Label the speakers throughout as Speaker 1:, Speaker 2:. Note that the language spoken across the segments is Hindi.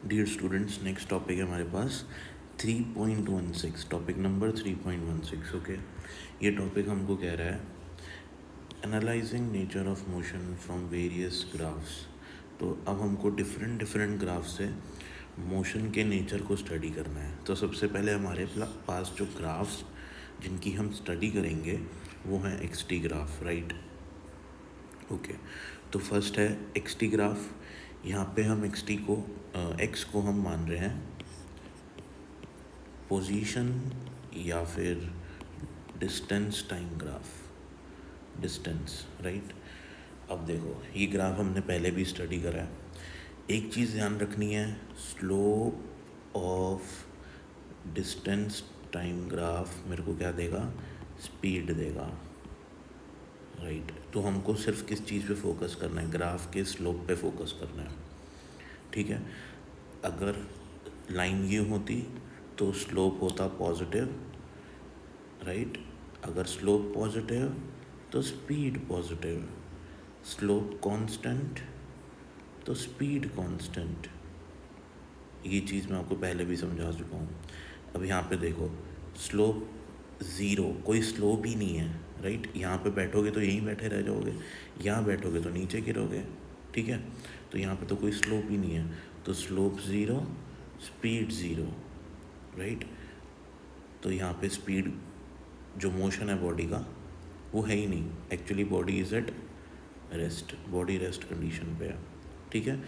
Speaker 1: डियर स्टूडेंट्स, नेक्स्ट टॉपिक है हमारे पास 3.16, टॉपिक नंबर 3.16। ओके, ये टॉपिक हमको कह रहा है analysing nature of motion from various graphs. तो अब हमको डिफरेंट डिफरेंट ग्राफ से मोशन के नेचर को स्टडी करना है। तो सबसे पहले हमारे पास जो ग्राफ्स जिनकी हम स्टडी करेंगे वो हैं x T graph, right. Okay, तो फर्स्ट है एक्स टी ग्राफ। यहाँ पे हम एक्स टी को एक्स को हम मान रहे हैं पोजीशन या फिर distance time graph, distance, right. अब देखो, ये ग्राफ हमने पहले भी स्टडी करा है। एक चीज़ ध्यान रखनी है, slope of distance time graph मेरे को क्या देगा, स्पीड देगा, राइट। तो हमको सिर्फ किस चीज़ पे फोकस करना है, ग्राफ के स्लोप पे फोकस करना है, ठीक है। अगर लाइन ये होती तो स्लोप होता पॉजिटिव, राइट। अगर स्लोप पॉजिटिव तो स्पीड पॉजिटिव, स्लोप कांस्टेंट तो स्पीड कांस्टेंट। ये चीज़ मैं आपको पहले भी समझा चुका हूँ। अब यहाँ पे देखो, स्लोप ज़ीरो, कोई स्लोप ही नहीं है, राइट। यहाँ पे बैठोगे तो यहीं बैठे रह जाओगे, यहाँ बैठोगे तो नीचे गिरोगे, ठीक है। तो यहाँ पे तो कोई स्लोप ही नहीं है, तो slope zero, speed zero, right. तो यहाँ पे स्पीड, जो मोशन है बॉडी का, वो है ही नहीं। Actually body is at rest, body rest condition पे है, ठीक है।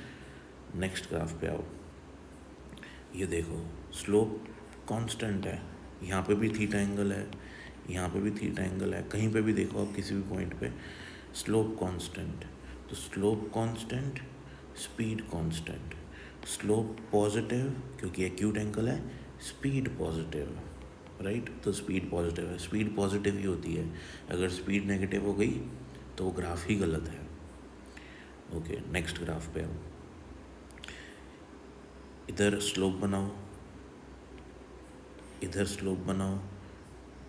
Speaker 1: नेक्स्ट ग्राफ पे आओ, ये देखो स्लोप कांस्टेंट है, यहाँ पे भी थीटा एंगल है, यहाँ पे भी थीटा एंगल है, कहीं पे भी देखो आप किसी भी पॉइंट पे, स्लोप कांस्टेंट। तो slope constant, speed constant. Slope positive क्योंकि एक्यूट एंगल है, स्पीड पॉजिटिव, राइट। तो स्पीड पॉजिटिव है, स्पीड पॉजिटिव ही होती है। अगर स्पीड नेगेटिव हो गई तो वो ग्राफ ही गलत है। ओके, नेक्स्ट ग्राफ पे आओ, इधर स्लोप बनाओ, इधर स्लोप बनाओ।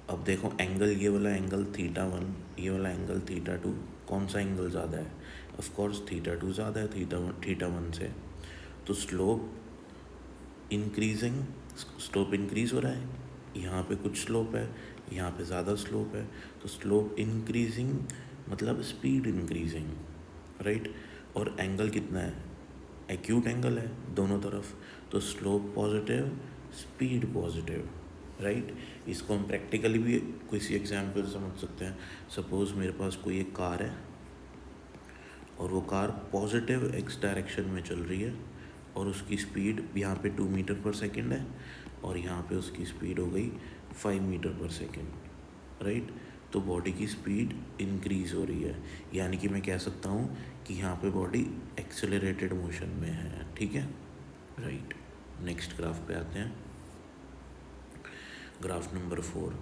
Speaker 1: अब देखो एंगल, ये वाला एंगल थीटा वन, ये वाला एंगल थीटा टू, कौन सा एंगल ज़्यादा है? ऑफ कोर्स थीटा टू ज़्यादा है थीटा वन से। तो स्लोप इंक्रीजिंग, स्लोप इंक्रीज हो रहा है, यहाँ पे कुछ स्लोप है, यहाँ पे ज़्यादा स्लोप है, तो स्लोप इंक्रीजिंग मतलब स्पीड इंक्रीजिंग, राइट। और एंगल कितना है, एक्यूट एंगल है दोनों तरफ, तो slope positive, speed positive, right. इसको हम प्रैक्टिकली भी किसी एग्जाम्पल समझ सकते हैं। सपोज़ मेरे पास कोई एक कार है और वो कार पॉजिटिव एक्स डायरेक्शन में चल रही है और उसकी स्पीड यहाँ पे 2 मीटर पर सेकेंड है और यहाँ पे उसकी स्पीड हो गई 5 मीटर पर सेकेंड, राइट। तो बॉडी की स्पीड इंक्रीज़ हो रही है, यानी कि मैं कह सकता हूँ कि यहाँ पे बॉडी एक्सेलरेटेड मोशन में है, ठीक है, राइट। नेक्स्ट ग्राफ पे आते हैं, ग्राफ नंबर 4।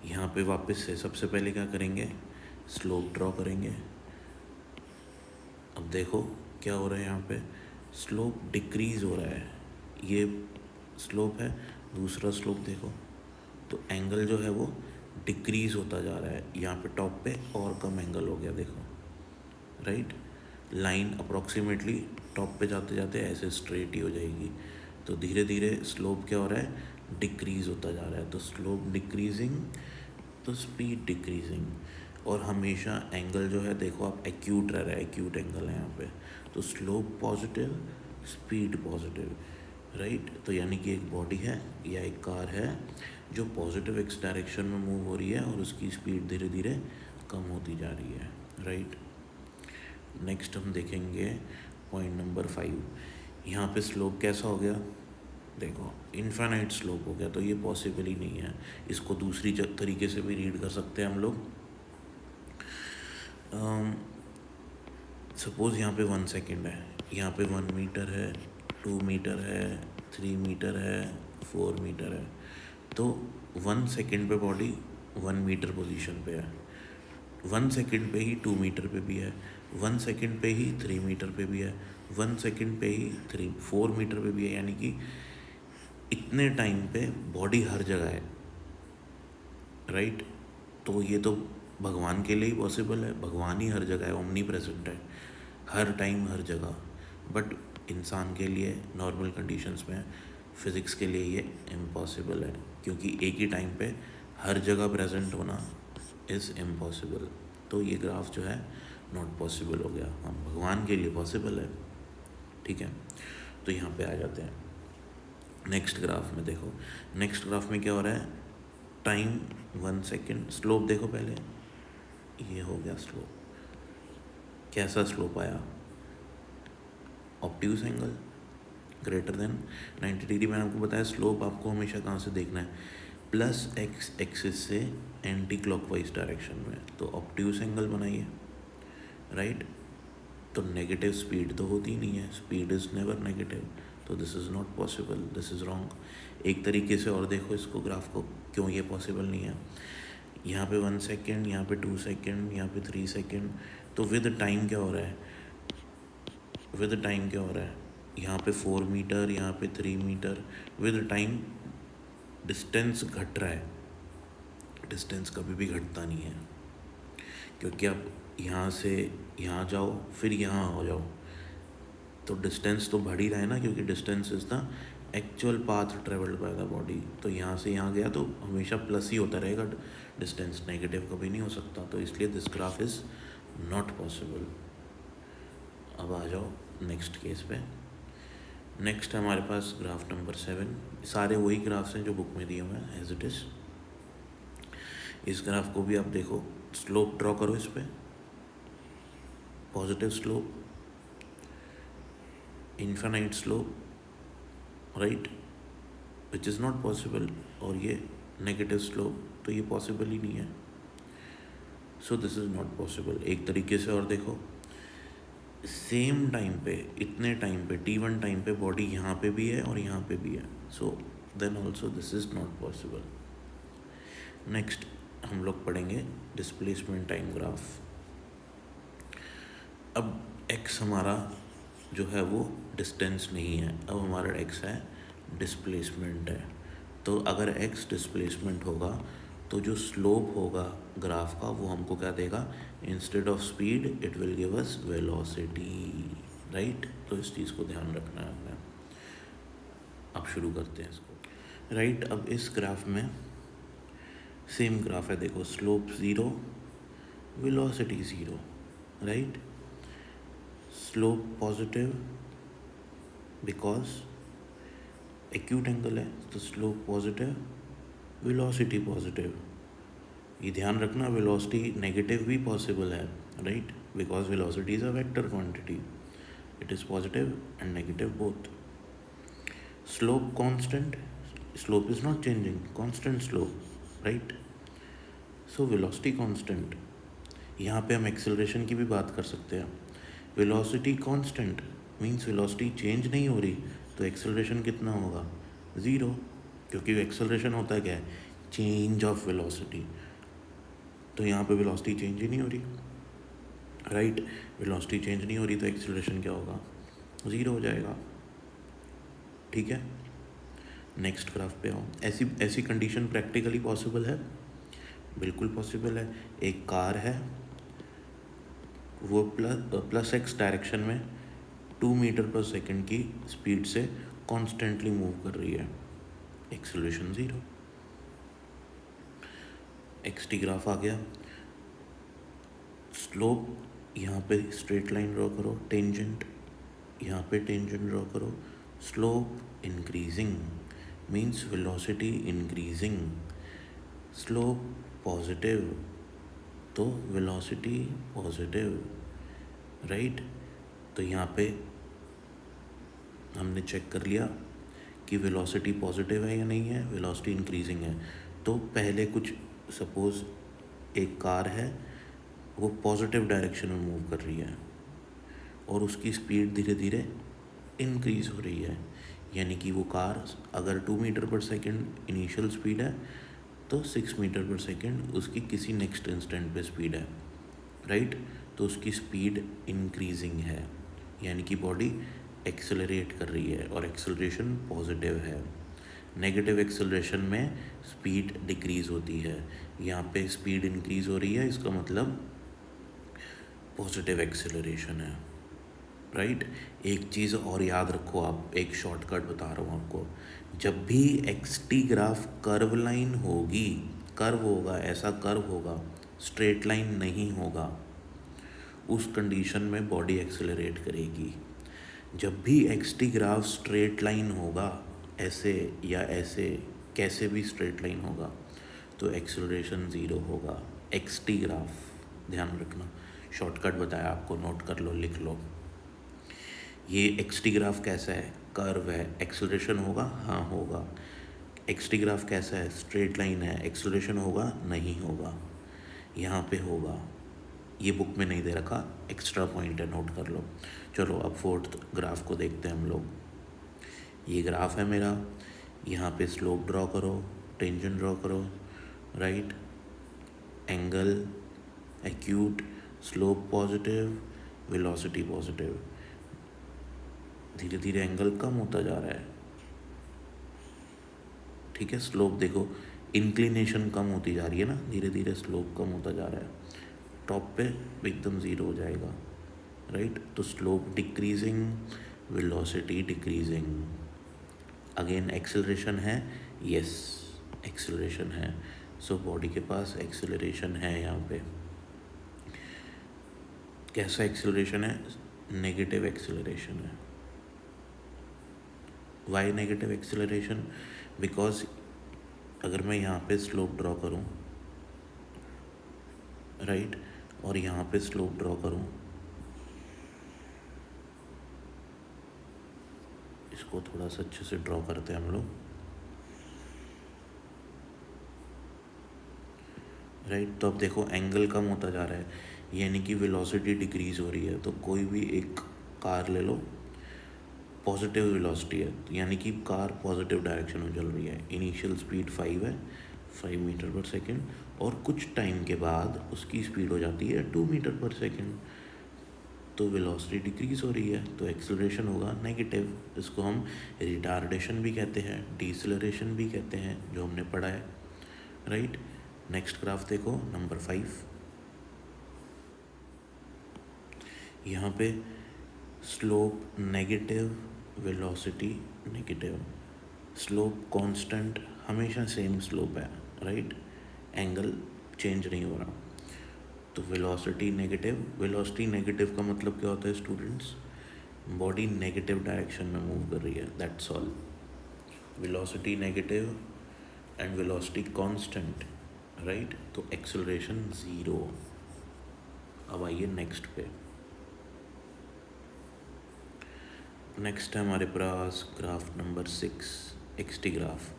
Speaker 1: यहाँ पे वापस से सबसे पहले क्या करेंगे, स्लोप ड्रॉ करेंगे। अब देखो क्या हो रहा है, यहाँ पे स्लोप डिक्रीज़ हो रहा है, ये स्लोप है, दूसरा स्लोप देखो, तो एंगल जो है वो डिक्रीज़ होता जा रहा है। यहाँ पे टॉप पे और कम एंगल हो गया, देखो, राइट। लाइन अप्रॉक्सीमेटली टॉप पे जाते जाते ऐसे स्ट्रेट ही हो जाएगी। तो धीरे धीरे स्लोप क्या हो रहा है, डिक्रीज़ होता जा रहा है। तो स्लोप डिक्रीजिंग तो स्पीड डिक्रीजिंग। और हमेशा एंगल जो है देखो आप, एक्यूट रह रहा है, एक्यूट एंगल है यहाँ पे। तो slope positive, speed positive, right. तो यानी कि एक बॉडी है या एक कार है जो पॉजिटिव एक्स डायरेक्शन में मूव हो रही है और उसकी स्पीड धीरे धीरे कम होती जा रही है, राइट। नेक्स्ट हम देखेंगे पॉइंट नंबर 5। यहाँ पे स्लोप कैसा हो गया, देखो इनफाइनाइट स्लोप हो गया, तो ये पॉसिबल ही नहीं है। इसको दूसरी तरीके से भी रीड कर सकते हैं हम लोग। सपोज़ यहाँ पे 1 सेकेंड है, यहाँ पे 1 मीटर है, 2 मीटर है, 3 मीटर है, 4 मीटर है। तो 1 सेकेंड पे बॉडी 1 मीटर पोजीशन पे है, 1 सेकेंड पे ही 2 मीटर पे भी है, 1 सेकेंड पे ही 3 मीटर पे भी है, 1 सेकेंड पे ही 4 मीटर पे भी है। यानी कि इतने टाइम पे बॉडी हर जगह है, राइट। तो ये तो भगवान के लिए ही पॉसिबल है, भगवान ही हर जगह है, ओमनी प्रेजेंट है, हर टाइम हर जगह। बट इंसान के लिए नॉर्मल कंडीशंस में, फिज़िक्स के लिए ये इम्पॉसिबल है, क्योंकि एक ही टाइम पे हर जगह प्रेजेंट होना इज़ इम्पॉसिबल। तो ये ग्राफ जो है नॉट पॉसिबल हो गया। हम भगवान के लिए पॉसिबल है, ठीक है। तो यहाँ पे आ जाते हैं नेक्स्ट ग्राफ में। देखो नेक्स्ट ग्राफ में क्या हो रहा है, टाइम 1 सेकेंड, स्लोप देखो पहले, ये हो गया स्लोप। कैसा स्लोप आया, obtuse angle greater than 90 degree. मैंने आपको बताया स्लोप आपको हमेशा कहाँ से देखना है, प्लस एक्स एक्सिस से एंटी क्लॉकवाइज डायरेक्शन में। तो ऑब्ट्यूज एंगल बनाइए, राइट। तो नेगेटिव स्पीड तो होती नहीं है, स्पीड इज़ नेवर नेगेटिव, तो this is not possible, this is wrong. एक तरीके से और देखो इसको ग्राफ को, क्यों ये पॉसिबल नहीं है। यहाँ पे 1 सेकेंड, यहाँ पे 2 सेकेंड, यहाँ पे 3 सेकेंड। तो विद टाइम क्या हो रहा है, विद टाइम क्या हो रहा है, यहाँ पे 4 मीटर, यहाँ पे 3 मीटर। विद टाइम डिस्टेंस घट रहा है, डिस्टेंस कभी भी घटता नहीं है, क्योंकि आप यहाँ से यहाँ जाओ फिर यहाँ हो जाओ, तो डिस्टेंस तो बढ़ ही रहा है ना, क्योंकि distance is the actual path travelled by the body. तो यहाँ से यहाँ गया तो हमेशा प्लस ही होता रहेगा, डिस्टेंस नेगेटिव कभी नहीं हो सकता। तो इसलिए this graph is not possible. अब आ जाओ नेक्स्ट केस पे। नेक्स्ट है हमारे पास ग्राफ नंबर 7। सारे वही ग्राफ्स हैं जो बुक में दिए हुए हैं एज इट इज़। इस ग्राफ को भी आप देखो, स्लोप ड्रॉ करो इस पे, positive slope, infinite slope, right, which is not possible. और ये नेगेटिव स्लोप, तो ये पॉसिबल ही नहीं है। So this is not possible. एक तरीके से और देखो, सेम टाइम पे, इतने टाइम पे, t1 टाइम पे बॉडी यहाँ पे भी है और यहाँ पे भी है, so then also this is not possible. Next हम लोग पढ़ेंगे डिस्प्लेसमेंट टाइम ग्राफ। अब x हमारा जो है वो डिस्टेंस नहीं है, अब हमारा x है डिस्प्लेसमेंट है। तो अगर x डिस्प्लेसमेंट होगा तो जो स्लोप होगा ग्राफ का वो हमको क्या देगा, instead of speed it will give us velocity, right. तो इस चीज़ को ध्यान रखना है हमें। अब शुरू करते हैं इसको, राइट। अब इस ग्राफ में सेम ग्राफ है, देखो slope 0, velocity 0, right. Slope positive because acute angle है, तो स्लोप पॉजिटिव, वेलोसिटी पॉजिटिव। ये ध्यान रखना, वेलोसिटी नेगेटिव भी पॉसिबल है, right, because velocity is a vector quantity, it is positive and negative both. Slope constant, slope is not changing, constant slope, right. So velocity constant, यहाँ पे हम एक्सेलरेशन की भी बात कर सकते हैं। Velocity constant means velocity change नहीं हो रही, तो एक्सेलरेशन कितना होगा, 0, क्योंकि एक्सेलरेशन होता है क्या है, चेंज ऑफ वेलोसिटी। तो यहाँ पे वेलोसिटी चेंज ही नहीं हो रही, राइट। वेलोसिटी चेंज नहीं हो रही तो एक्सेलरेशन क्या होगा, 0 हो जाएगा, ठीक है। नेक्स्ट ग्राफ पे आओ। ऐसी कंडीशन प्रैक्टिकली पॉसिबल है, बिल्कुल पॉसिबल है। एक कार है, वो प्लस एक्स डायरेक्शन में 2 मीटर पर सेकेंड की स्पीड से कॉन्स्टेंटली मूव कर रही है, एक्सेलरेशन 0। एक्स टी ग्राफ आ गया। स्लोप यहाँ पे स्ट्रेट लाइन ड्रॉ करो, टेंजेंट यहाँ पे टेंजेंट ड्रॉ करो। Slope increasing means velocity increasing, slope positive तो वेलोसिटी पॉजिटिव, राइट। तो यहाँ पे हमने चेक कर लिया कि वेलोसिटी पॉजिटिव है या नहीं है, वेलोसिटी इंक्रीजिंग है। तो पहले कुछ सपोज़ एक कार है, वो पॉजिटिव डायरेक्शन में मूव कर रही है और उसकी स्पीड धीरे धीरे इंक्रीज़ हो रही है, यानी कि वो कार अगर 2 मीटर पर सेकेंड इनिशियल स्पीड है तो 6 मीटर पर सेकेंड उसकी किसी नेक्स्ट इंस्टेंट पे स्पीड है, राइट। तो उसकी स्पीड इंक्रीजिंग है, यानी कि बॉडी एक्सेलरेट कर रही है और एक्सेलरेशन पॉजिटिव है। नेगेटिव एक्सेलरेशन में स्पीड डिक्रीज़ होती है, यहाँ पे स्पीड इंक्रीज़ हो रही है, इसका मतलब पॉजिटिव एक्सेलरेशन है, राइट। एक चीज़ और याद रखो आप, एक शॉर्टकट बता रहा हूँ आपको। जब भी x T graph curve line होगी, कर्व होगा, ऐसा कर्व होगा, स्ट्रेट लाइन नहीं होगा, उस कंडीशन में बॉडी एक्सेलरेट करेगी। जब भी x T graph straight line होगा, ऐसे या ऐसे, कैसे भी स्ट्रेट लाइन होगा, तो एक्सेलरेशन ज़ीरो होगा। एक्स टी ग्राफ ध्यान रखना, शॉर्टकट बताया आपको, नोट कर लो, लिख लो। ये एक्स टी ग्राफ कैसा है? कर्व है, एक्सेलरेशन होगा? हाँ होगा। एक्स टी ग्राफ कैसा है? स्ट्रेट लाइन है, एक्सेलरेशन होगा? नहीं होगा। यहाँ पे होगा, ये बुक में नहीं दे रखा, एक्स्ट्रा पॉइंट है, नोट कर लो। चलो अब फोर्थ ग्राफ को देखते हैं हम लोग। ये ग्राफ है मेरा, यहाँ पे स्लोप ड्रॉ करो, टेंजेंट ड्रॉ करो, right, angle acute, slope positive, velocity positive. धीरे धीरे एंगल कम होता जा रहा है, ठीक है। स्लोप देखो, इंक्लिनेशन कम होती जा रही है ना, धीरे धीरे स्लोप कम होता जा रहा है, टॉप पे एकदम ज़ीरो हो जाएगा, राइट। तो slope decreasing, velocity decreasing. Again acceleration है, यस एक्सेलरेशन है, सो बॉडी के पास एक्सेलरेशन है। यहाँ पे कैसा एक्सेलरेशन है? नेगेटिव एक्सेलरेशन है। Why negative acceleration? बिकॉज अगर मैं यहाँ पे स्लोप ड्रॉ करूँ, राइट, और यहाँ पे स्लोप ड्रॉ करूँ, इसको थोड़ा सा अच्छे से ड्रॉ करते हैं हम लोग, राइट। तो अब देखो एंगल कम होता जा रहा है, यानी कि वेलोसिटी डिक्रीज़ हो रही है। तो कोई भी एक कार ले लो, पॉजिटिव वेलोसिटी है, यानी कि कार पॉजिटिव डायरेक्शन में चल रही है। इनिशियल स्पीड 5 है, 5 मीटर पर सेकेंड, और कुछ टाइम के बाद उसकी स्पीड हो जाती है 2 मीटर पर सेकेंड, तो वेलोसिटी डिक्रीज़ हो रही है, तो एक्सेलरेशन होगा नेगेटिव। इसको हम रिटार्डेशन भी कहते हैं, डिसलरेशन भी कहते हैं, जो हमने पढ़ा है, राइट। नेक्स्ट ग्राफ देखो, नंबर 5। यहाँ पे slope negative, velocity negative, slope constant, हमेशा सेम स्लोप है, राइट, एंगल चेंज नहीं हो रहा। तो वेलोसिटी नेगेटिव, वेलोसिटी नेगेटिव का मतलब क्या होता है स्टूडेंट्स? बॉडी नेगेटिव डायरेक्शन में मूव कर रही है, that's all. Velocity negative and velocity constant, right, तो एक्सेलरेशन ज़ीरो। अब आइए नेक्स्ट पे। नेक्स्ट है हमारे पास graph number 6, X T graph.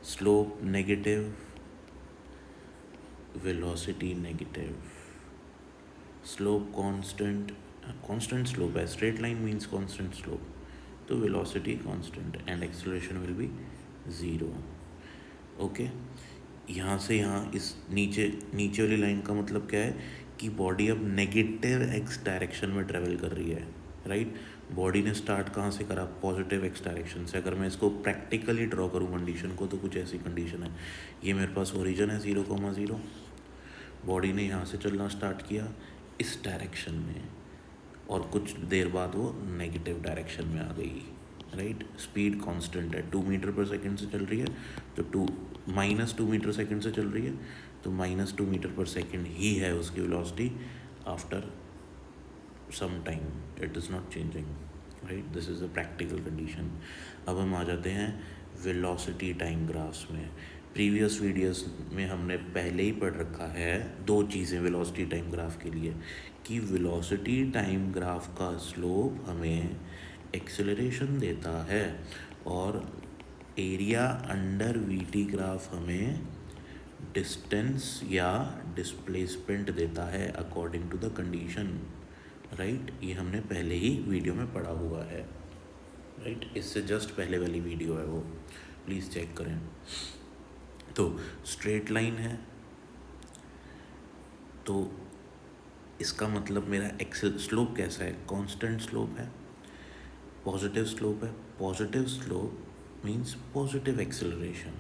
Speaker 1: Slope negative, velocity negative, slope constant, constant slope है, straight line means constant slope, तो velocity constant and acceleration will be zero. Okay, यहाँ से यहाँ इस नीचे नीचे वाली लाइन का मतलब क्या है कि बॉडी अब नेगेटिव एक्स डायरेक्शन में ट्रेवल कर रही है, राइट। बॉडी ने स्टार्ट कहाँ से करा? पॉजिटिव एक्स डायरेक्शन से। अगर मैं इसको प्रैक्टिकली ड्रॉ करूँ कंडीशन को, तो कुछ ऐसी कंडीशन है, ये मेरे पास ओरिजिन है 0,0, बॉडी ने यहाँ से चलना स्टार्ट किया इस डायरेक्शन में, और कुछ देर बाद वो नेगेटिव डायरेक्शन में आ गई, राइट। स्पीड कांस्टेंट है, 2 मीटर पर सेकेंड से चल रही है, तो -2 मीटर सेकेंड से चल रही है, तो -2 मीटर पर सेकेंड ही है उसकी velocity after some time, it is not changing, right. This is a practical condition. अब हम आ जाते हैं वेलोसिटी टाइम ग्राफ्स में। प्रीवियस वीडियोस में हमने पहले ही पढ़ रखा है 2 चीज़ें वेलोसिटी टाइम ग्राफ के लिए, कि वेलोसिटी टाइम ग्राफ का स्लोप हमें एक्सेलरेशन देता है, और एरिया अंडर वीटी ग्राफ हमें डिस्टेंस या डिस्प्लेसमेंट देता है according to the condition, right. ये हमने पहले ही वीडियो में पढ़ा हुआ है, राइट, इससे जस्ट पहले वाली वीडियो है वो, प्लीज़ चेक करें। तो स्ट्रेट लाइन है, तो इसका मतलब मेरा एक्सेल स्लोप कैसा है? कांस्टेंट स्लोप है, पॉजिटिव स्लोप है। Positive slope means positive acceleration,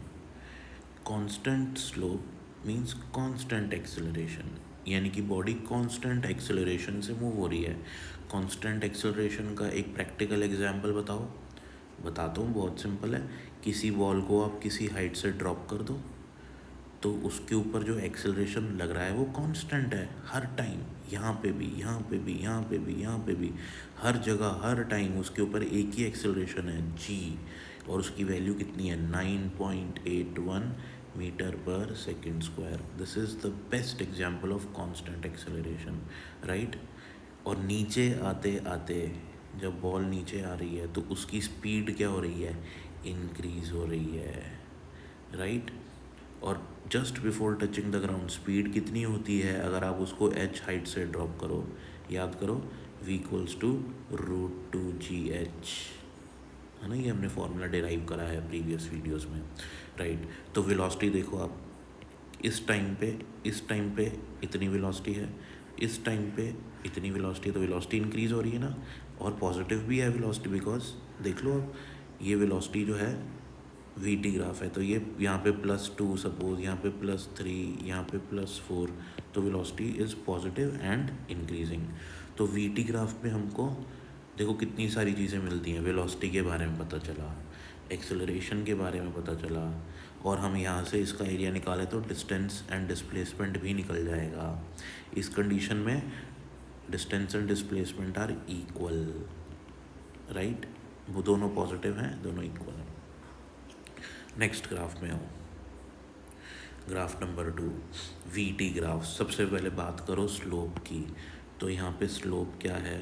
Speaker 1: constant slope means constant acceleration. यानी कि बॉडी कांस्टेंट एक्सेलरेशन से मूव हो रही है। कांस्टेंट एक्सेलरेशन का एक प्रैक्टिकल एग्जांपल बताओ। बताता हूँ, बहुत सिंपल है। किसी बॉल को आप किसी हाइट से ड्रॉप कर दो तो उसके ऊपर जो एक्सेलरेशन लग रहा है वो कांस्टेंट है हर टाइम, यहाँ पे भी, यहाँ पे भी, यहाँ पे भी, यहाँ पे भी, हर जगह हर टाइम उसके ऊपर एक ही एक्सेलरेशन है जी। और उसकी वैल्यू कितनी है? 9.81 मीटर पर second square. This is the best example of constant acceleration, right. और नीचे आते आते जब बॉल नीचे आ रही है तो उसकी स्पीड क्या हो रही है? इंक्रीज हो रही है, राइट। और just before touching the ground speed कितनी होती है अगर आप उसको एच हाइट से ड्रॉप करो? याद करो, v इक्वल्स टू √2gh, है ना। ये हमने फॉर्मूला डिराइव करा है प्रीवियस वीडियोस में, राइट। तो वेलोसिटी देखो आप, इस टाइम पे इतनी वेलोसिटी है, इस टाइम पे इतनी वेलोसिटी है, तो वेलोसिटी इंक्रीज़ हो रही है ना। और पॉजिटिव भी है वेलोसिटी, बिकॉज देख लो अब ये वेलोसिटी जो है वी टी ग्राफ है, तो ये यहाँ पे +2 सपोज, यहाँ पे +3, यहाँ पे +4, तो velocity is positive and increasing. तो वी टी ग्राफ में हमको देखो कितनी सारी चीज़ें मिलती हैं। वेलोसिटी के बारे में पता चला, एक्सेलरेशन के बारे में पता चला, और हम यहाँ से इसका एरिया निकालें तो डिस्टेंस एंड डिस्प्लेसमेंट भी निकल जाएगा। इस कंडीशन में distance and displacement are equal, right. वो दोनों पॉजिटिव हैं, दोनों इक्वल हैं। नेक्स्ट ग्राफ में आओ, graph number 2, we T graph. सबसे पहले बात करो स्लोप की। तो यहाँ पे स्लोप क्या है?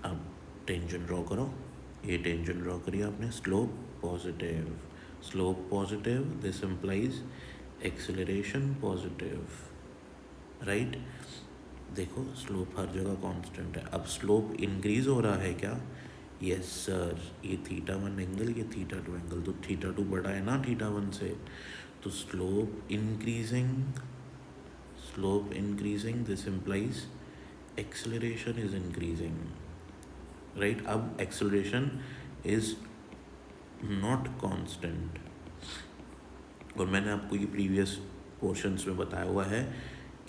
Speaker 1: अब टेंजेंट ड्रॉ करो, ये टेंजेंट ड्रॉ करिए आपने। Slope positive, slope positive, this implies acceleration positive, right. देखो स्लोप हर जगह कांस्टेंट है। अब स्लोप इंक्रीज हो रहा है क्या? यस सर, ये θ1 एंगल, ये θ2 एंगल, तो θ2 बड़ा है ना θ1 से, तो slope increasing, this implies acceleration is increasing, right. अब एक्सेलरेशन इज नॉट कांस्टेंट, और मैंने आपको ये प्रीवियस पोर्शंस में बताया हुआ है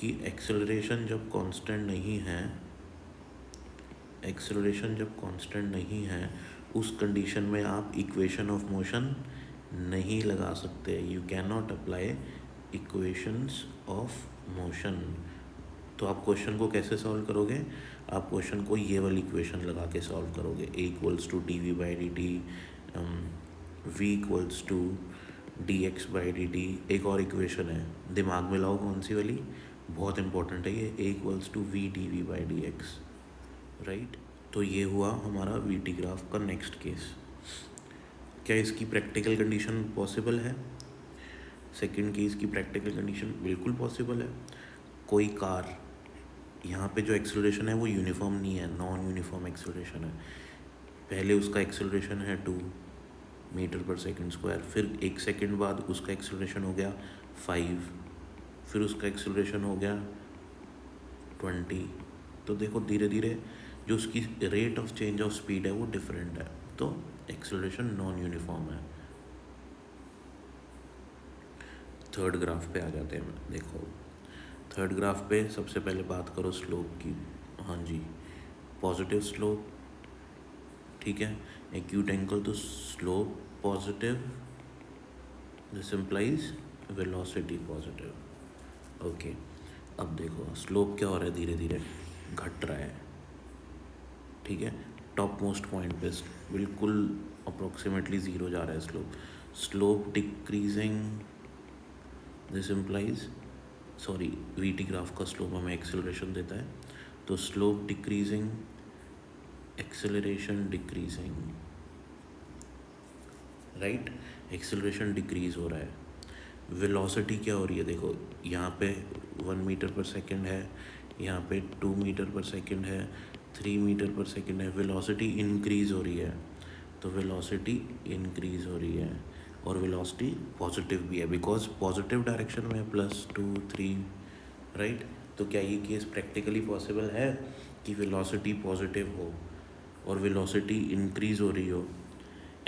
Speaker 1: कि एक्सेलरेशन जब कांस्टेंट नहीं है, उस कंडीशन में आप इक्वेशन ऑफ मोशन नहीं लगा सकते। You can not apply equations of motion. तो आप क्वेश्चन को कैसे सॉल्व करोगे? आप क्वेश्चन को ये वाली इक्वेशन लगा के सॉल्व करोगे, a equals to dv/dt, v equals to dx/dt। एक और इक्वेशन है, दिमाग में लाओ कौन सी वाली, बहुत इंपॉर्टेंट है ये, a equals to v dv/dx, right. तो ये हुआ हमारा वी टी ग्राफ का नेक्स्ट केस। क्या इसकी प्रैक्टिकल कंडीशन पॉसिबल है? सेकंड केस की प्रैक्टिकल कंडीशन बिल्कुल पॉसिबल है। कोई कार, यहाँ पे जो एक्सेलरेशन है वो यूनिफॉर्म नहीं है, नॉन यूनिफॉर्म एक्सेलरेशन है। पहले उसका एक्सेलरेशन है 2 मीटर पर सेकंड स्क्वायर, फिर 1 सेकंड बाद उसका एक्सेलरेशन हो गया 5, फिर उसका एक्सेलरेशन हो गया 20। तो देखो धीरे धीरे जो उसकी rate of change of speed है वो डिफरेंट है, तो एक्सेलरेशन नॉन यूनिफॉर्म है। थर्ड ग्राफ पे आ जाते हैं। देखो थर्ड ग्राफ पे सबसे पहले बात करो स्लोप की। हाँ जी, पॉजिटिव स्लोप, ठीक है, एक्यूट एंगल, तो slope positive, this implies velocity positive. Okay, अब देखो स्लोप क्या हो रहा है, धीरे धीरे घट रहा है, ठीक है। टॉप मोस्ट पॉइंट पे बिल्कुल अप्रोक्सीमेटली 0 जा रहा है slope. Slope decreasing, this implies, sorry, we T graph का स्लोप हमें एक्सेलरेशन देता है, तो slope decreasing, acceleration decreasing, right. Acceleration decrease हो रहा है। वेलोसिटी क्या हो रही है? देखो यहाँ पे 1 मीटर पर सेकेंड है, यहाँ पे 2 मीटर पर सेकेंड है, 3 मीटर पर सेकेंड है। वेलोसिटी इंक्रीज हो रही है, तो वेलोसिटी इंक्रीज हो रही है, और वेलोसिटी पॉजिटिव भी है, बिकॉज पॉजिटिव डायरेक्शन में +2 3, राइट। तो क्या ये केस प्रैक्टिकली पॉसिबल है कि वेलोसिटी पॉजिटिव हो और वेलोसिटी इंक्रीज हो रही हो,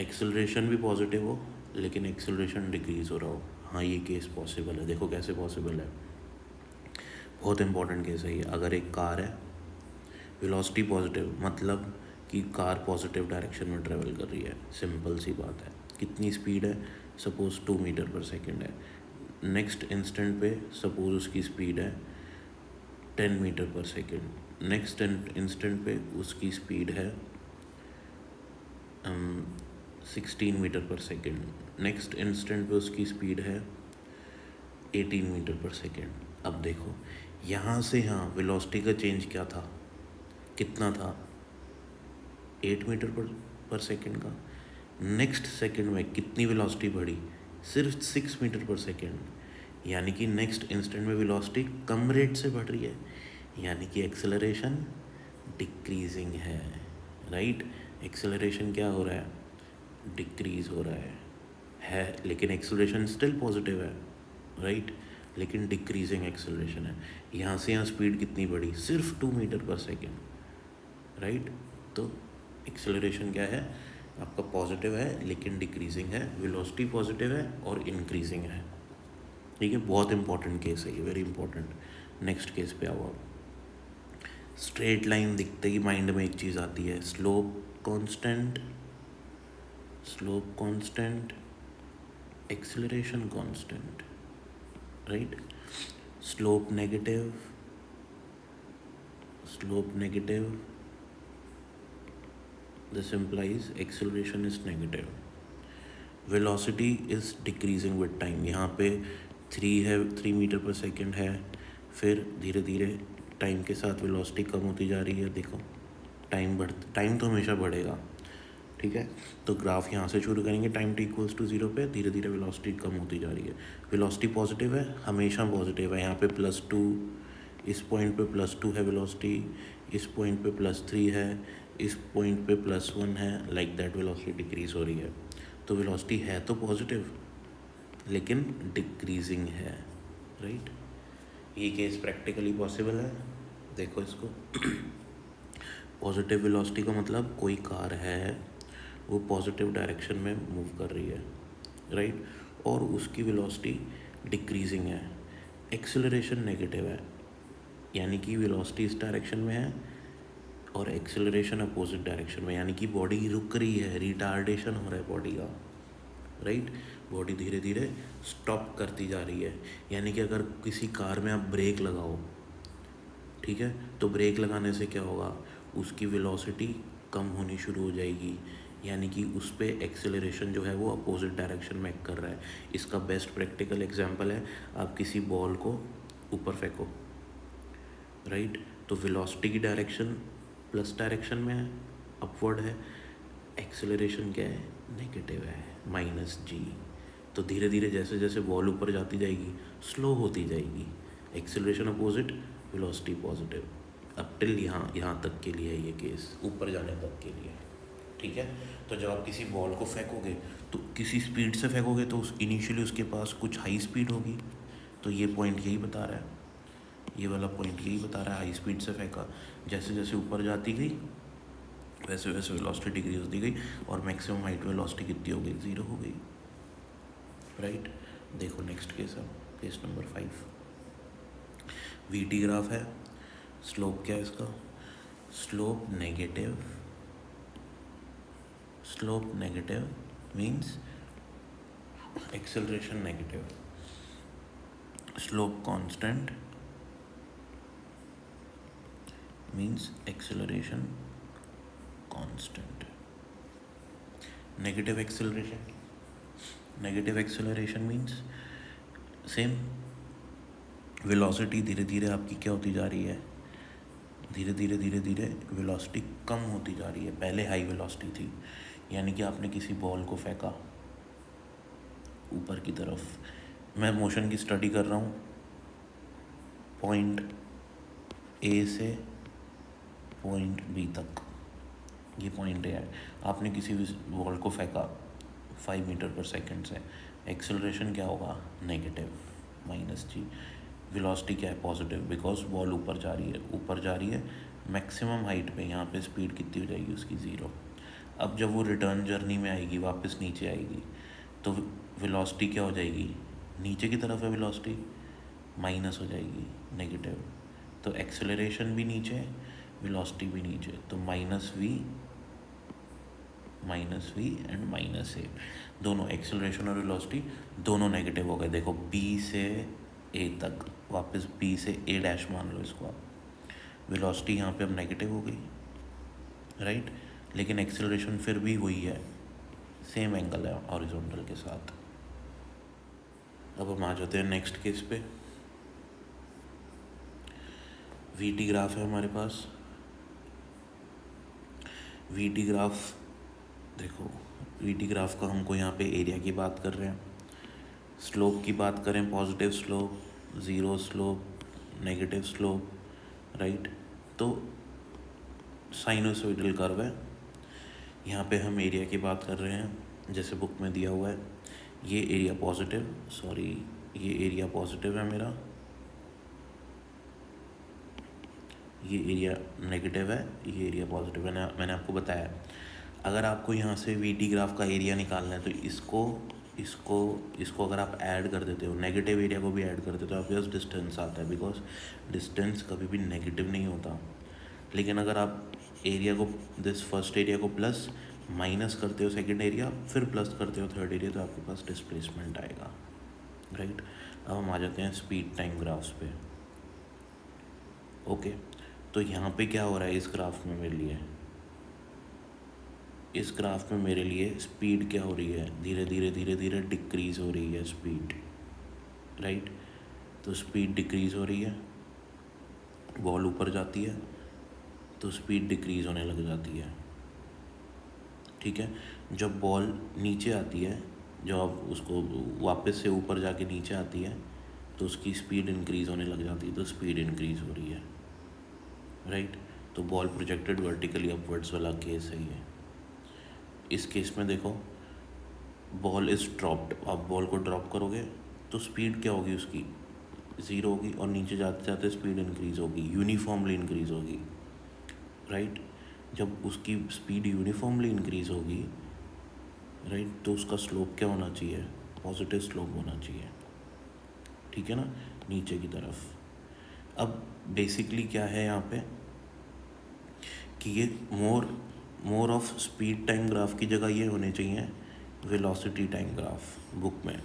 Speaker 1: एक्सेलरेशन भी पॉजिटिव हो लेकिन एक्सेलरेशन डिक्रीज हो रहा हो? हाँ, ये केस पॉसिबल है। देखो कैसे पॉसिबल है। बहुत इंपॉर्टेंट केस है ये। अगर एक कार है, वेलोसिटी पॉजिटिव, मतलब कि कार पॉजिटिव डायरेक्शन में ट्रेवल कर रही है, सिंपल सी बात है। कितनी स्पीड है, सपोज 2 मीटर पर सेकेंड है। नेक्स्ट इंस्टेंट पे सपोज उसकी स्पीड है 10 मीटर पर सेकेंड। नेक्स्ट इंस्टेंट पे उसकी स्पीड है 16 मीटर पर सेकेंड। नेक्स्ट इंस्टेंट पे उसकी स्पीड है 18 मीटर पर सेकेंड। अब देखो यहाँ से यहाँ वेलोसिटी का चेंज क्या था, कितना था, 8 मीटर पर सेकेंड का। नेक्स्ट सेकेंड में कितनी वेलोसिटी बढ़ी, सिर्फ 6 मीटर पर सेकेंड। यानी कि नेक्स्ट इंस्टेंट में वेलोसिटी कम रेट से बढ़ रही है, यानी कि एक्सेलरेशन डिक्रीजिंग है, राइट। एक्सेलरेशन क्या हो रहा है, डिक्रीज हो रहा है, लेकिन एक्सेलरेशन स्टिल पॉजिटिव है, राइट, लेकिन डिक्रीजिंग एक्सेलरेशन है। यहाँ से यहाँ स्पीड कितनी बढ़ी, सिर्फ 2 मीटर पर सेकेंड, राइट। तो एक्सेलरेशन क्या है आपका, पॉजिटिव है लेकिन डिक्रीजिंग है। वेलोसिटी पॉजिटिव है और इंक्रीजिंग है, ठीक है। बहुत इंपॉर्टेंट केस है ये, वेरी इंपॉर्टेंट। नेक्स्ट केस पे आओ। स्ट्रेट लाइन दिखते ही माइंड में एक चीज़ आती है, slope constant, slope constant, acceleration constant, right. Slope negative, slope negative, this implies acceleration is negative, velocity is decreasing with time। यहाँ पे 3 मीटर पर सेकेंड है, फिर धीरे धीरे टाइम के साथ वेलोसिटी कम होती जा रही है। देखो टाइम तो हमेशा बढ़ेगा, ठीक है। तो ग्राफ यहाँ से शुरू करेंगे टाइम t इक्वल्स टू 0 पे, धीरे धीरे वेलोसिटी कम होती जा रही है। वेलोसिटी पॉजिटिव है, हमेशा पॉजिटिव है। यहाँ पे +2, इस पॉइंट पे +2 है वेलोसिटी, इस पॉइंट पे +3 है, इस पॉइंट पे +1 है, लाइक दैट वेलोसिटी डिक्रीज हो रही है। तो वेलोसिटी है तो पॉजिटिव लेकिन डिक्रीजिंग है, राइट। ये केस प्रैक्टिकली पॉसिबल है। देखो इसको पॉजिटिव वेलोसिटी का मतलब कोई कार है वो पॉजिटिव डायरेक्शन में मूव कर रही है, राइट, और उसकी वेलोसिटी डिक्रीजिंग है। एक्सेलरेशन नेगेटिव है, यानी कि वेलोसिटी इस डायरेक्शन में है और एक्सेलरेशन अपोजिट डायरेक्शन में, यानी कि बॉडी रुक रही है, रिटार्डेशन हो रहा है बॉडी का, राइट। बॉडी धीरे धीरे स्टॉप करती जा रही है। यानी कि अगर किसी कार में आप ब्रेक लगाओ, ठीक है, तो ब्रेक लगाने से क्या होगा, उसकी वेलोसिटी कम होनी शुरू हो जाएगी, यानी कि उस पर एक्सेलरेशन जो है वो अपोजिट डायरेक्शन में कर रहा है। इसका बेस्ट प्रैक्टिकल एग्जांपल है, आप किसी बॉल को ऊपर फेंको, राइट, तो वेलोसिटी की डायरेक्शन प्लस डायरेक्शन में है, अपवर्ड है। एक्सेलरेशन क्या है, नेगेटिव है, -g। तो धीरे धीरे जैसे जैसे बॉल ऊपर जाती जाएगी स्लो होती जाएगी, एक्सेलरेशन अपोजिट, वेलोसिटी पॉजिटिव। अब टिल यहाँ तक के लिए ये केस, ऊपर जाने तक के लिए, ठीक है। तो जब आप किसी बॉल को फेंकोगे तो किसी स्पीड से फेंकोगे तो इनिशियली उसके पास कुछ हाई स्पीड होगी। तो ये पॉइंट यही बता रहा है, ये वाला पॉइंट यही बता रहा है, हाई स्पीड से फेंका, जैसे जैसे ऊपर जाती गई वैसे वैसे वेलोसिटी डिक्रीज होती गई और मैक्सिमम हाइट वेलोसिटी कितनी हो गई, 0 हो गई, राइट। देखो नेक्स्ट केस है, केस नंबर 5। VT ग्राफ है, स्लोप क्या है इसका, slope negative, slope negative means acceleration negative, slope constant means acceleration constant। negative acceleration means same velocity धीरे धीरे आपकी क्या होती जा रही है, धीरे धीरे वेलोसिटी कम होती जा रही है। पहले हाई वेलोसिटी थी, यानी कि आपने किसी बॉल को फेंका ऊपर की तरफ, मैं मोशन की स्टडी कर रहा हूँ, पॉइंट A से पॉइंट B तक, ये पॉइंट A है। आपने किसी भी बॉल को फेंका 5 मीटर पर सेकेंड से, एक्सेलरेशन क्या होगा, नेगेटिव, -g। वेलोसिटी क्या है, पॉजिटिव, बिकॉज बॉल ऊपर जा रही है, मैक्सिमम हाइट पे। यहाँ पे स्पीड कितनी हो जाएगी उसकी, 0। अब जब वो रिटर्न जर्नी में आएगी, वापस नीचे आएगी, तो वेलोसिटी क्या हो जाएगी, नीचे की तरफ है वेलोसिटी, माइनस हो जाएगी, नेगेटिव, तो एक्सेलरेशन भी नीचे, वेलोसिटी भी नीचे, तो माइनस वी एंड माइनस ए, दोनों एक्सेलरेशन और वेलोसिटी दोनों नेगेटिव हो गए। देखो बी से ए तक, वापस बी से ए डैश मान लो इसको आप, वेलोसिटी यहाँ पे अब नेगेटिव हो गई, राइट, लेकिन एक्सेलरेशन फिर भी हुई है, सेम एंगल है हॉरिजॉन्टल के साथ। अब हम आ जाते हैं नेक्स्ट केस पे। वीटी ग्राफ है हमारे पास। वीटी ग्राफ देखो, वीटी ग्राफ का हमको यहाँ पे एरिया की बात कर रहे हैं, स्लोप की बात करें, positive slope, zero slope, negative slope, right, तो साइनोसॉइडल कर्व है। यहाँ पे हम एरिया की बात कर रहे हैं, जैसे बुक में दिया हुआ है, ये एरिया पॉजिटिव, सॉरी ये एरिया पॉजिटिव है मेरा, ये एरिया नेगेटिव है, ये एरिया पॉजिटिव है। मैंने आपको बताया अगर आपको यहाँ से वीटी ग्राफ का एरिया निकालना है तो इसको अगर आप ऐड कर देते हो, नेगेटिव एरिया को भी ऐड कर देते हो, आपके पास डिस्टेंस आता है, बिकॉज डिस्टेंस कभी भी नेगेटिव नहीं होता। लेकिन अगर आप एरिया को, दिस फर्स्ट एरिया को प्लस माइनस करते हो सेकंड एरिया, फिर प्लस करते हो थर्ड एरिया, तो आपके पास डिस्प्लेसमेंट आएगा, राइट। अब हम आ जाते हैं स्पीड टाइम ग्राफ्स पे। ओके, तो यहाँ पे क्या हो रहा है इस ग्राफ में मेरे लिए, इस ग्राफ में मेरे लिए स्पीड क्या हो रही है, धीरे धीरे डिक्रीज़ हो रही है स्पीड, राइट। तो स्पीड डिक्रीज़ हो रही है, बॉल ऊपर जाती है तो स्पीड डिक्रीज़ होने लग जाती है, ठीक है। जब बॉल नीचे आती है, जब आप उसको वापस से ऊपर जाके नीचे आती है तो उसकी स्पीड इंक्रीज़ होने लग जाती है, तो स्पीड इंक्रीज़ हो रही है, राइट। तो बॉल प्रोजेक्टेड वर्टिकली अपवर्ड्स वाला केस है ये। इस केस में देखो, बॉल इज़ ड्रॉप्ड, आप बॉल को ड्रॉप करोगे तो स्पीड क्या होगी उसकी, ज़ीरो होगी, और नीचे जाते जाते स्पीड इंक्रीज़ होगी, यूनिफॉर्मली इंक्रीज़ होगी, राइट। जब उसकी स्पीड यूनिफॉर्मली इंक्रीज़ होगी, राइट, तो उसका स्लोप क्या होना चाहिए, पॉजिटिव स्लोप होना चाहिए, ठीक है ना, नीचे की तरफ। अब बेसिकली क्या है यहाँ पे कि ये more of speed time graph की जगह ये होने चाहिए वेलोसिटी टाइम ग्राफ बुक में,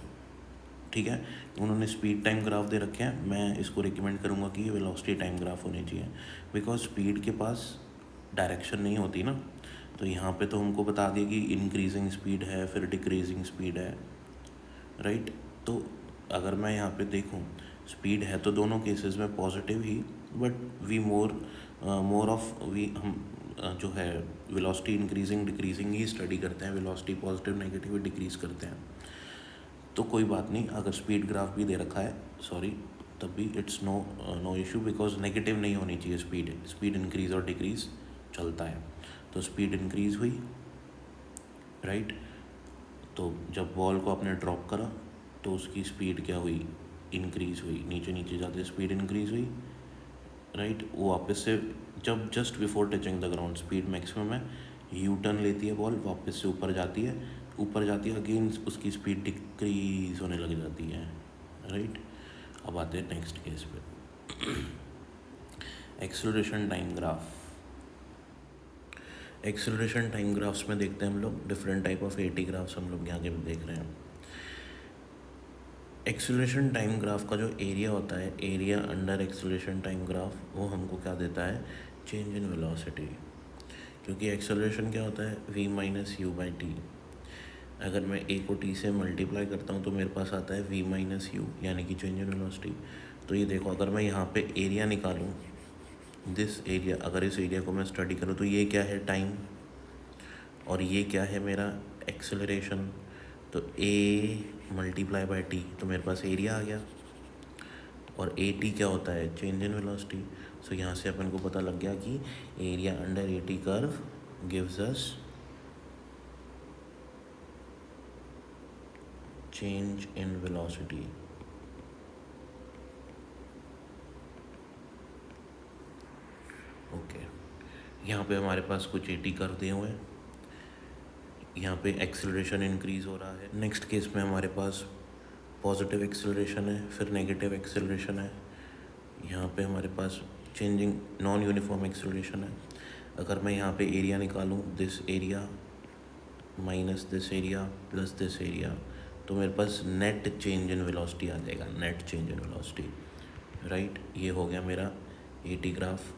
Speaker 1: ठीक है। उन्होंने स्पीड टाइम ग्राफ दे रखे हैं, मैं इसको रिकमेंड करूँगा कि ये वेलोसिटी टाइम ग्राफ होनी चाहिए, बिकॉज स्पीड के पास डायरेक्शन नहीं होती ना। तो यहाँ पे तो हमको बता दिया कि इंक्रीजिंग स्पीड है, फिर डिक्रीजिंग स्पीड है, राइट। तो अगर मैं यहाँ पे देखूँ, स्पीड है तो दोनों केसेस में पॉजिटिव ही, but we more of we हम जो है वेलोसिटी इंक्रीजिंग डिक्रीजिंग ही स्टडी करते हैं, वेलोसिटी पॉजिटिव नेगेटिव डिक्रीज़ करते हैं। तो कोई बात नहीं, अगर स्पीड ग्राफ भी दे रखा है, सॉरी, तब भी it's no issue, because negative नहीं होनी चाहिए स्पीड इंक्रीज़ और डिक्रीज़ चलता है। तो स्पीड इंक्रीज़ हुई, राइट, तो जब बॉल को आपने ड्रॉप करा तो उसकी स्पीड क्या हुई, इंक्रीज़ हुई, नीचे नीचे जाते स्पीड इंक्रीज़ हुई, राइट। वो वापस से जब just before touching the ground speed maximum है, यू टर्न लेती है बॉल, वापस से ऊपर जाती है, अगेन उसकी स्पीड डिक्रीज होने लग जाती है, राइट। अब आते हैं नेक्स्ट केस पे, acceleration time graph. Acceleration time graphs में देखते हैं हम लोग different type of eighty graphs हम लोग आगे देख रहे हैं। एक्सेलरेशन टाइम ग्राफ का जो एरिया होता है, area under acceleration time graph, वो हमको क्या देता है, चेंज इन वेलोसिटी। क्योंकि एक्सेलरेशन क्या होता है, v minus you by T. अगर मैं a को t से मल्टीप्लाई करता हूँ तो मेरे पास आता है v माइनस यू, यानी कि चेंज इन वेलोसिटी। तो ये देखो, अगर मैं यहाँ पे एरिया निकालूँ, दिस एरिया, अगर इस एरिया को मैं स्टडी करूँ तो ये क्या है, टाइम, और ये क्या है मेरा एक्सेलरेशन। तो a मल्टीप्लाई बाई टी, तो मेरे पास एरिया आ गया, और ए टी क्या होता है, चेंज इन वेलोसिटी। सो यहाँ से अपन को पता लग गया कि area under A T curve gives us change in velocity. Okay, यहाँ पे हमारे पास कुछ ए टी कर्व दिए हुए हैं, यहाँ पे एक्सेलरेशन इंक्रीज़ हो रहा है। नेक्स्ट केस में हमारे पास पॉजिटिव एक्सेलरेशन है, फिर नेगेटिव एक्सेलरेशन है, यहाँ पे हमारे पास चेंजिंग नॉन यूनिफॉर्म एक्सेलरेशन है। अगर मैं यहाँ पे एरिया निकालूँ, this area minus this area plus this area, तो मेरे पास नेट चेंज इन वेलोसिटी आ जाएगा, net change in velocity, right. ये हो गया मेरा एटी ग्राफ।